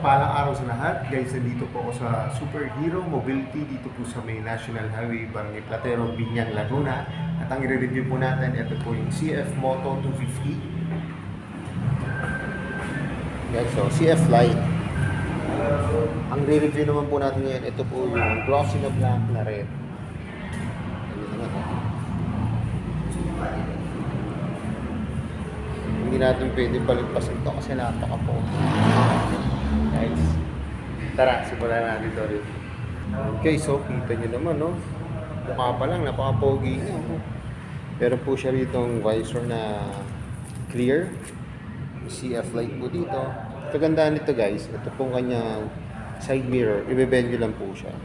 mapagpalang araw sa lahat. Guys, nandito po ako sa Superhero Mobility dito po sa may National Highway, Barangay Platero, Biñan, Laguna. At ang i-review po natin, ito po yung CF Moto 250. Guys, so CF Lite. Ang re-review naman po natin ngayon, ito po yung glossy na black na red. Hindi natin pwede palagpasin ito kasi napaka-po. Guys, tara, simulan natin ito rin. Okay, so kita nyo naman, no? Mukha pa lang, napaka-pogi niya. Pero po siya rito ang visor na clear. CF light po dito. Kagandaan nito guys, ito pong kanyang side mirror. Ibebend nyo lang po siya.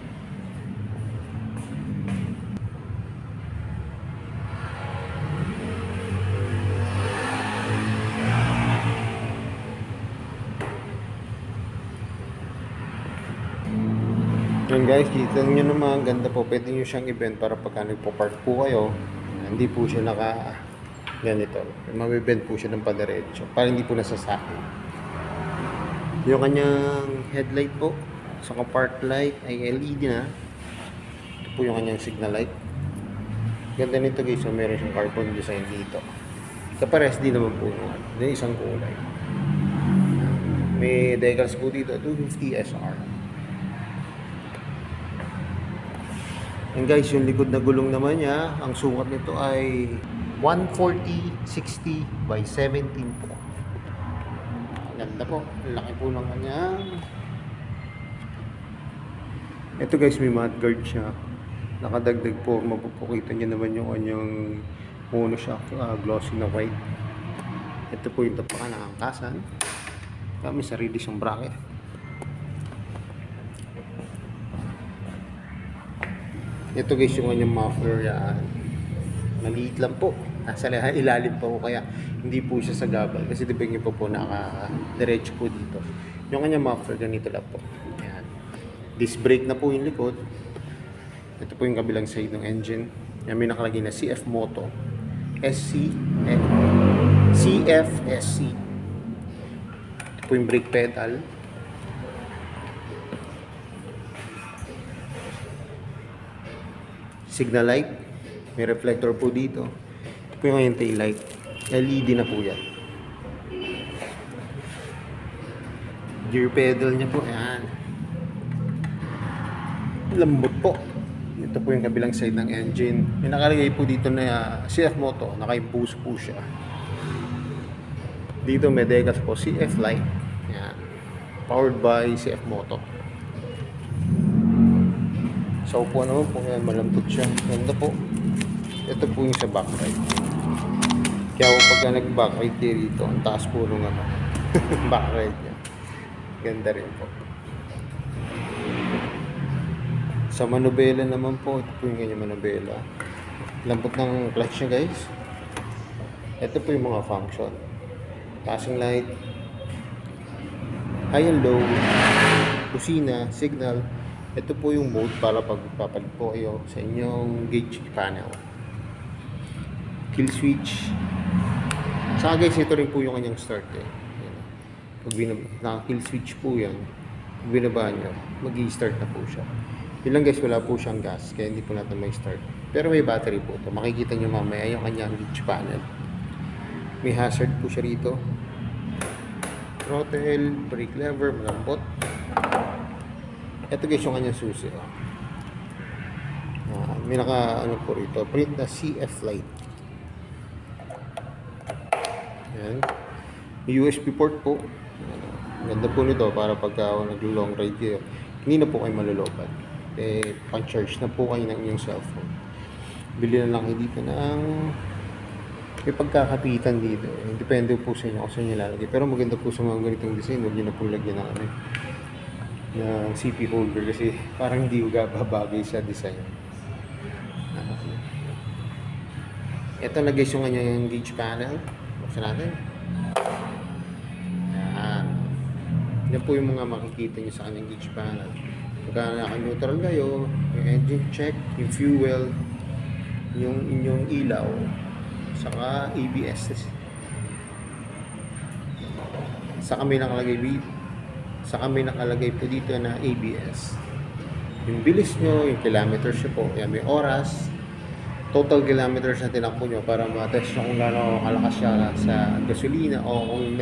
Yan guys, kita nyo naman, ganda po. Pwede nyo siyang i-bend para pagka nagpo-park po kayo, hindi po siya naka ganito. Mabibend po siya ng padiretso para hindi po nasasaki. Yung kanyang headlight po, saka park light ay LED na. Ito po yung kanyang signal light. Ganda nito guys, so meron siyang carbon design dito. Kapares din naman po yung isang kulay. May decals po dito, 250 SR. And guys, yung likod na gulong naman niya, ang sukat nito ay 140/60 by 17 po. Ganda po. Ang laki po ng kanya. Ito guys, may mudguard siya. Nakadagdag po. Mapupukita niya naman yung kanyang monoshock glossy na white. Ito po yung tapakan ng angkasan. May sarili siyang bracket. Ito guys yung kanyang muffler yan. Maliit lang po. Nasa ilalim pa po kaya hindi po siya sa gabal. Kasi diba nyo po naka-diretso po dito. Yung kanyang muffler ganito lang po. Yan. Disc brake na po yung likod. Ito po yung kabilang side ng engine. Yan may nakalagay na CF Moto SC and CF SC. Ito po yung brake pedal. Signal light, may reflector po dito. Ito po yung tail light. LED na po yan. Gear pedal niya po, ayan. Lambot po. Ito po yung kabilang side ng engine. May nakalagay po dito na CF Moto, naka-impose po siya. Dito may decals po, CF Lite. Ayan. Powered by CF Moto. Sa upuan naman po, yan, malambot siya. Ganda po. Ito po yung sa backride. Kaya po pagka nag-backride dito, ang taas po nung backride niya. Ganda rin po. Sa manubela naman po, ito po yung kanyang manubela. Lambot ng clutch niya guys. Ito po yung mga function. Passing light, high and low, busina, signal. Ito po yung mode para pagpapalit po kayo sa inyong gauge panel. Kill switch. Saka guys, ito rin po yung kanyang start eh. Pag naka-kill switch po yan, pag binaba nyo, mag-i-start na po siya. Yun lang guys, wala po siyang gas, kaya hindi po natin may start. Pero may battery po ito. Makikita nyo mamaya yung kanyang gauge panel. May hazard po siya rito. Throttle, brake lever, malambot. Ito guys yung kanyang susi. May naka po rito, print na CF Lite. Ayan. May USB port po. Ganda po nito para pagka nag-long ride kayo, hindi na po kayo malulobad. Pang-charge na po kayo ng inyong cellphone. Bili na lang kayo dito ng may pagkakapitan dito. Depende po sa inyo kung saan nyo lalagay. Pero maganda po sa mga ganitong design, huwag nyo na po lagyan ng ng CP holder kasi parang hindi babagay sa design. Ito na guys yung kanyang gauge panel. Buksan natin. Yan po yung mga makikita nyo sa kanyang gauge panel. Pagka naka-neutral kayo, yung engine check, yung fuel, yung inyong ilaw, saka ABS. Saka may nakalagay Saka may nakalagay po dito na ABS. Yung bilis nyo, yung kilometers nyo po, yan, may oras, total kilometers na tinakbo nyo para ma-test nyo kung gaano kalakas siya sa gasolina o kung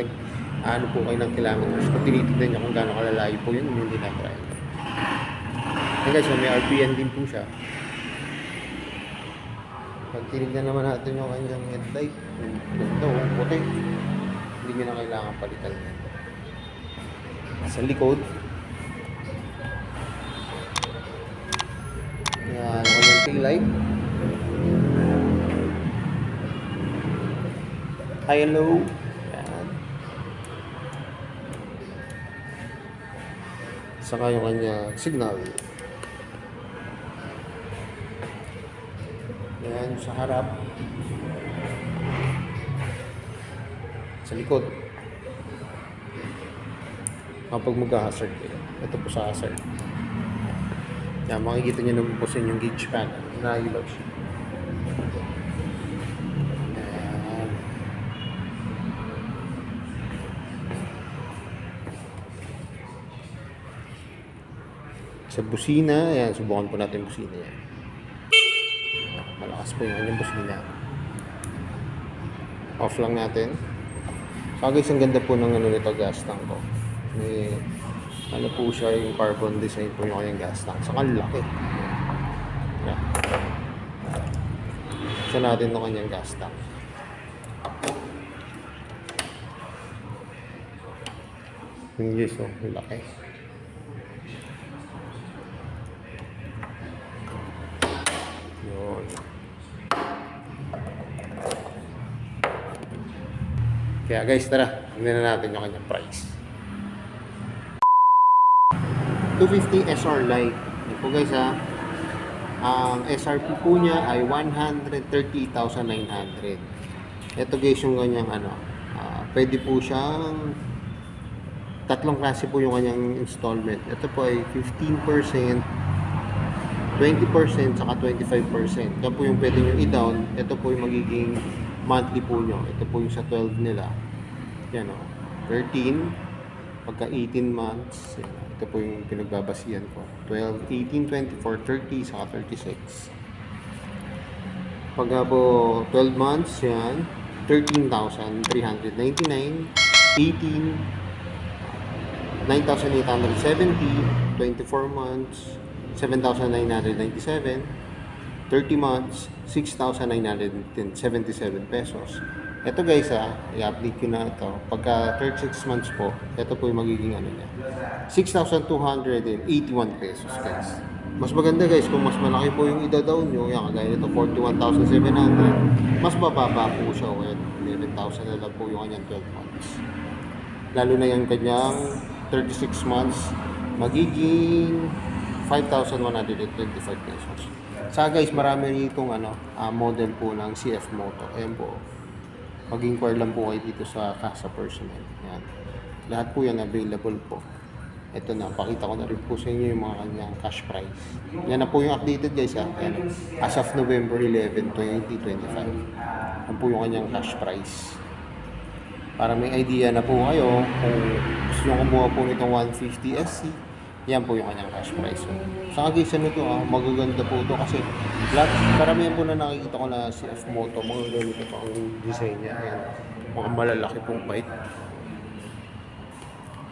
ano po kayo ng kilometers. Kung tinitignan nyo kung gaano kalalayo po yung dinadrive. And guys, may RPM din po siya. Pag tinignan naman natin yung kanyang headlight, ito, puti. Hindi nyo na kailangan palitan yan. Sa likod, yan, ang kanyang taillight. High and low. Yan. Saka yung kanyang signal. Yan, sa harap. Sa likod. Kapag mag-hazard kayo. Ito po sa hazard. Yan, makikita nyo naman po sa inyong gauge pan. Nailaw siya. Yan. Sa busina, yan, subukan po natin yung busina yan. Malakas po yung kanyang busina. Off lang natin. So guys, ang ganda po ng nito gas tank ko. May ano po siya, yung carbon design po yung kanyang gas tank. Saka laki. Yan. So natin itong kanyang gas tank. Yung guys, oh, laki. Yun. Kaya guys, tara, tingnan na natin yung kanyang price. 250 SR Lite. Ito po guys ha. Ang SRP po niya ay 130,900. Ito guys yung kanyang ano. Pwede po siyang tatlong klase po yung kanyang installment. Ito po ay 15%, 20%, saka 25%. Ito po yung pwede nyo i-down. Ito po yung magiging monthly po nyo. Ito po yung sa 12 nila. Yan o. 13. Pagka 18 months. Yan. Ito po yung pinagbabasihan ko. 12, 18, 24, 30, saka 36. Pagka po 12 months, yan. 13,399. 18. 9,870. 24 months. 7,997. 30 months, 6,977 pesos. Ito guys i-update ko na ito. Pagka 36 months po, ito po yung magiging ano niya. 6,281 pesos guys. Mas maganda guys, kung mas malaki po yung ida-down nyo, yan kagaya nito 41,700, mas bababa po siya. 11,000 na lang po yung kanyang 12 months. Lalo na yung kanyang 36 months, magiging 5,125 pesos. Saka guys, marami ditong model po ng CF Moto. Ayan po. Mag-inquire lang po kayo dito sa Casa Personnel. Ayan. Lahat po yan available po. Ito na, pakita ko na rin po sa inyo yung mga kanyang cash price. Yan na po yung updated guys ha. Ayan. As of November 11, 2025. Yan po yung kanyang cash price. Para may idea na po kayo kung gusto nyo kumuha po nitong 150 SC, yan po yung kanyang cash price. Saka guys, ano to magaganda po to kasi lahat, karamihan po na nakikita ko na CF Moto, mga ganito po ang design niya. Ayan, mga malalaki pong bike.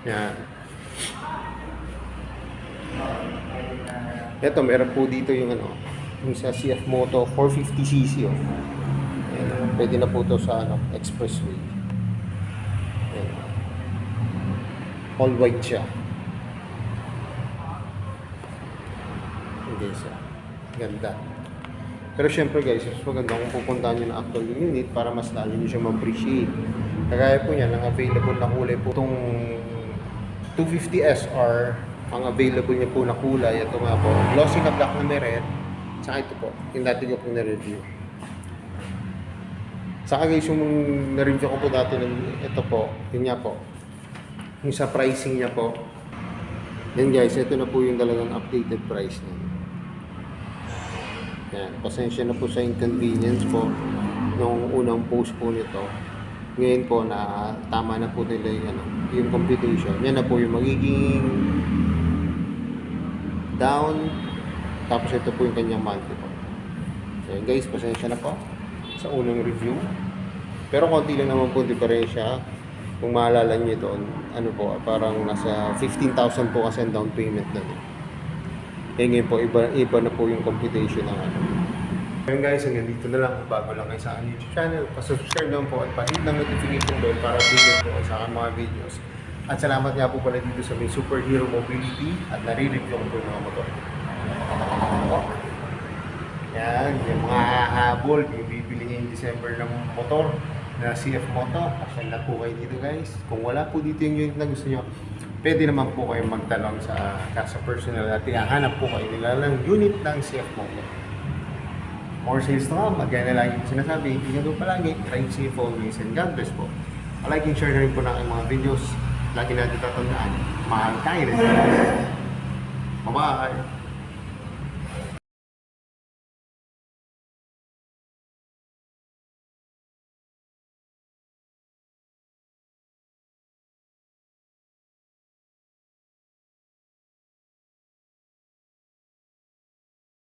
Yan. Ito, meron po dito yung yung sa CF Moto 450cc. Ayan, pwede na po to sa expressway. Ayan. All white siya. Guys, ganda. Pero syempre guys, mas maganda kung pupuntahan nyo na actual unit para mas lalo nyo siya ma-appreciate. Kagaya po yan, ang available na kulay po itong 250 SR, ang available niya po na kulay, ito nga po, glossy na black na may red, saka ito po, yung dati ko po na-review. Saka guys, yung na-review ko po dati, ito po, yun nga po, yung sa pricing niya po, yan guys, ito na po yung talagang updated price niya. Yan, pasensya na po sa inconvenience po nung unang post po nito. Ngayon po na tama na po nila yung, yung computation. Yan na po yung magiging down. Tapos ito po yung kanyang monthly po. So yun guys, pasensya na po sa unang review. Pero konti lang naman po diferensya. Kung maalala nyo doon, ano po, parang nasa 15,000 po kasi ang down payment doon. Eh ngayon po, iba na po yung computation ng ano. Ngayon guys, hanggang dito na lang. Bago lang kayo sa aking YouTube channel, pasubscribe lang po at pahit ng notification bell para updated po sa aking mga videos. At salamat nga po pala dito sa may Superhero Mobility at nare-review ko po yung mga motor. Yan, yung mga habol, yung bibili ngayong December ng motor na CF Moto. Pasyan na po kayo dito guys. Kung wala po dito yung unit na gusto nyo, pwede naman po kayo magtanong sa Casa Personal at ihahanap po kayo nila ng unit ng CF Moto. More sales to come. Again na lagi po sinasabi, ingat po palagi, ride safe always, and God bless po. Like and share na rin po na aking mga videos. Lagi natin tatandaan, mahal tayo rin. Bye-bye!